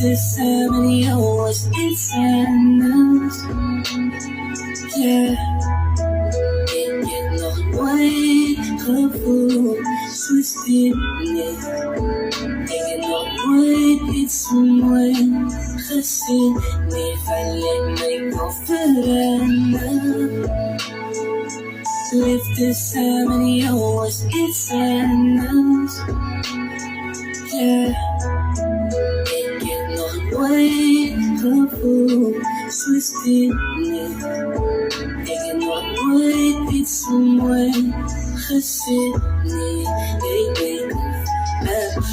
the ceremony was insanos. Yeah, it get no way, hurtful, twisted me. It no way, it's someone, خسين me, فعلين ما يكفرنا. Live the ceremony was insanos. Yeah, it get no way, hurtful, twisted me. It get no way, it's someone, خسرني.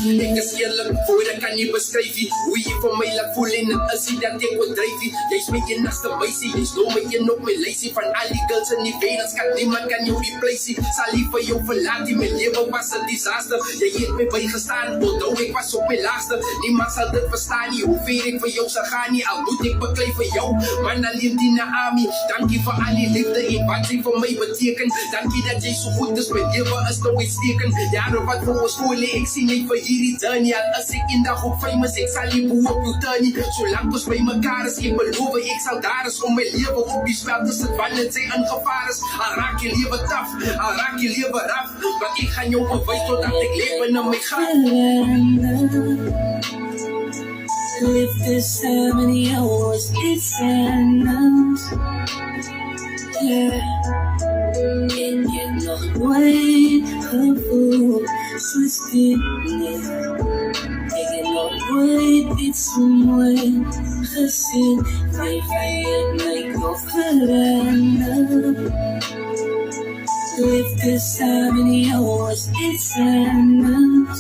Ek is eerlik voor ek kan nie beskryf nie hoe jy vir my laat voel en dit is nie dat ek wil dryf nie. Jy's my enigste meisie, jy's nou my een op my lysie van al die girls in die wêreld, skat niemand kan jou replace nie. Sal nie vir jou verlaat nie, my lewe was 'n disaster. Jy het my bygestaan, onthou ek was op my laagste. Niemand sal dit verstaan nie, hoe ver ek vir jou sal gaan nie. Al moet ek beklei vir jou, man alleen die Naami. Dankie vir al die liefde en wat jy vir my beteken. Dankie dat jy so goed is, my lewe is nou uitstekend. Jare wat vir ons voel, ek sien jy vir hierdie journey. Al is ek eendag op famous, ek sal nie boe op jou turn nie. Solank ons by mekaar is, ek beloof ek sal daar is om my lewe op die spel te sit wanneer sy in gevaar is. Al raak jy lewe taf, al raak jy lewe raf, want ek gaan jou bewys totdat ek lewe in my gat. Live the ceremony was insanos. Yeah, it get no way, hurtful, twisted me. It get no way, it's someone, خسين في ما يكفرنا. Live the ceremony was insanos.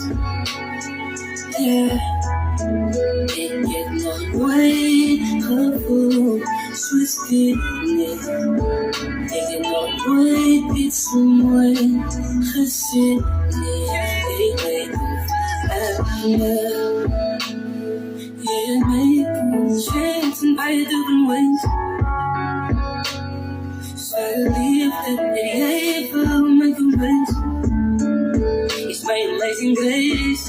Yeah, it get no way, hurtful, twisted me. It get no way, it's someone, خسرني. Yeah, make a chance and by different ways. So I believe that they will make a race. It's my amazing grace.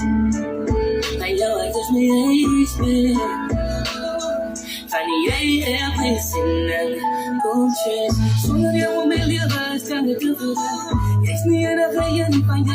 I know I just made a space. Funny, yeah, placing and gold chase. So you will make your eyes kind of different. Yes, me and I play and find